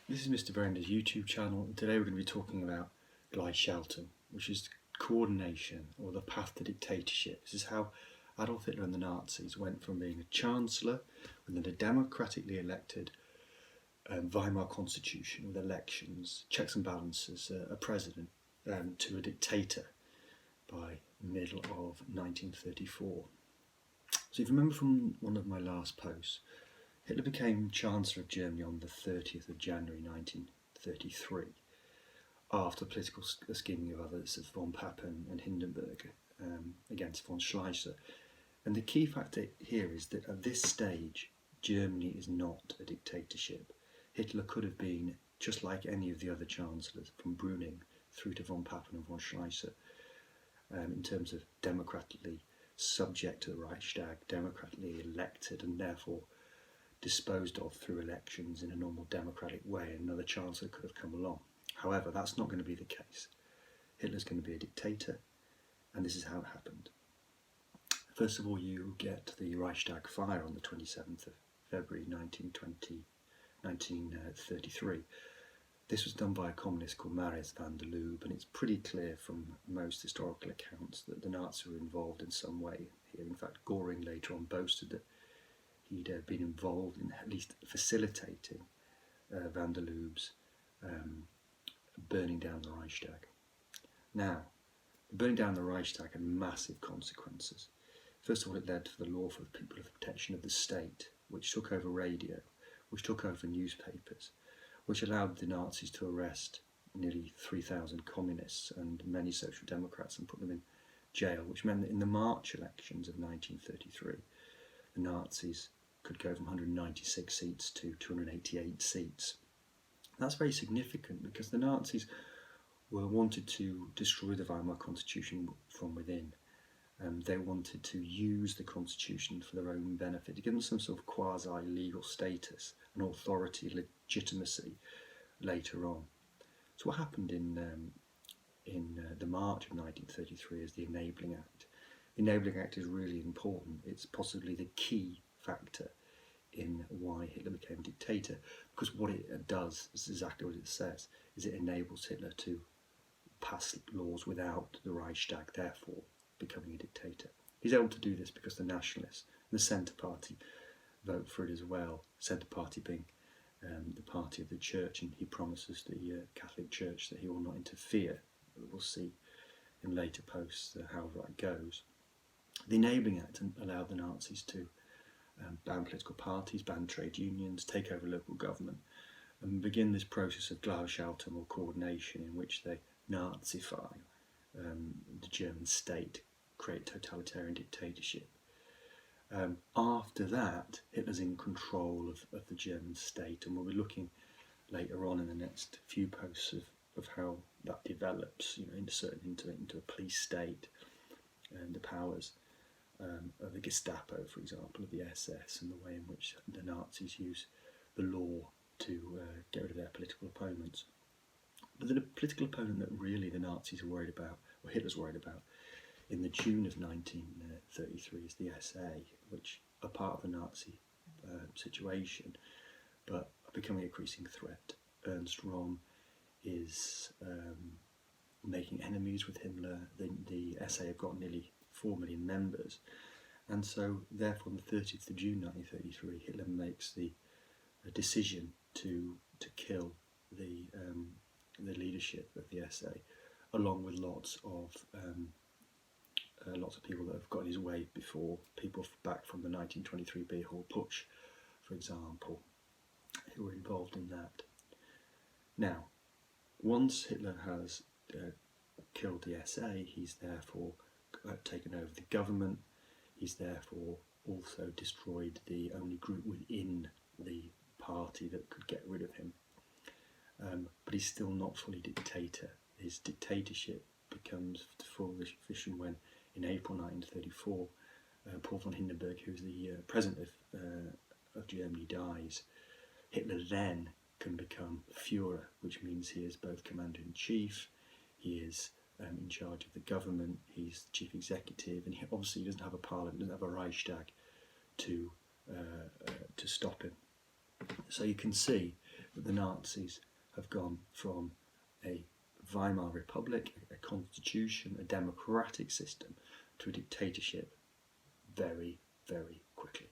This is Mr. Brenda's YouTube channel, and today we're going to be talking about Gleichschaltung, which is coordination or the path to dictatorship. This is how Adolf Hitler and the Nazis went from being a chancellor within a democratically elected Weimar constitution with elections, checks and balances, a president, to a dictator by middle of 1934. So if you remember from one of my last posts, Hitler became Chancellor of Germany on the 30th of January 1933 after political scheming of others of von Papen and Hindenburg against von Schleicher. And the key factor here is that at this stage Germany is not a dictatorship. Hitler could have been just like any of the other chancellors from Brüning through to von Papen and von Schleicher in terms of democratically subject to the Reichstag, democratically elected and therefore disposed of through elections in a normal democratic way. Another chancellor could have come along. However, that's not going to be the case. Hitler's going to be a dictator, and this is how it happened. First of all, you get the Reichstag fire on the 27th of February 1933. This was done by a communist called Marius van der Lubbe, and it's pretty clear from most historical accounts that the Nazis were involved in some way here. In fact, Göring later on boasted that he'd been involved in at least facilitating van der Lubbe's burning down the Reichstag. Now, burning down the Reichstag had massive consequences. First of all, it led to the Law for the People of Protection of the State, which took over radio, which took over newspapers, which allowed the Nazis to arrest nearly 3,000 communists and many social democrats and put them in jail, which meant that in the March elections of 1933, the Nazis could go from 196 seats to 288 seats. That's very significant because the Nazis wanted to destroy the Weimar Constitution from within. They wanted to use the Constitution for their own benefit, to give them some sort of quasi-legal status and authority, legitimacy later on. So what happened in the March of 1933 is the Enabling Act. The Enabling Act is really important. It's possibly the key factor in why Hitler became dictator, because what it does is exactly what it says, is it enables Hitler to pass laws without the Reichstag, therefore becoming a dictator. He's able to do this because the Nationalists and the Centre Party vote for it as well, Centre Party being the party of the Church, and he promises the Catholic Church that he will not interfere. We'll see in later posts how that goes. The Enabling Act allowed the Nazis to ban political parties, ban trade unions, take over local government, and begin this process of Gleichschaltung or coordination, in which they Nazify the German state, create totalitarian dictatorship. After that, Hitler's in control of the German state, and we'll be looking later on in the next few posts of how that develops, inserted into a police state and the powers of the Gestapo, for example, of the SS, and the way in which the Nazis use the law to get rid of their political opponents. But the political opponent that really the Nazis are worried about, or Hitler's worried about, in the June of 1933 is the SA, which are part of the Nazi situation, but are becoming a increasing threat. Ernst Röhm is making enemies with Himmler. The SA have got nearly 4 million members, and so therefore on the 30th of June 1933 Hitler makes the decision to kill the leadership of the SA, along with lots of people that have got in his way before, people back from the 1923 Beer Hall Putsch, for example, who were involved in that. Now, once Hitler has killed the SA, he's therefore taken over the government. He's therefore also destroyed the only group within the party that could get rid of him. But he's still not fully dictator. His dictatorship becomes full fruition when, in April 1934, Paul von Hindenburg, who's the president of Germany, dies. Hitler then can become Führer, which means he is both commander-in-chief, he is in charge of the government, he's the chief executive, and he obviously doesn't have a parliament, doesn't have a Reichstag to stop him. So you can see that the Nazis have gone from a Weimar Republic, a constitution, a democratic system, to a dictatorship very, very quickly.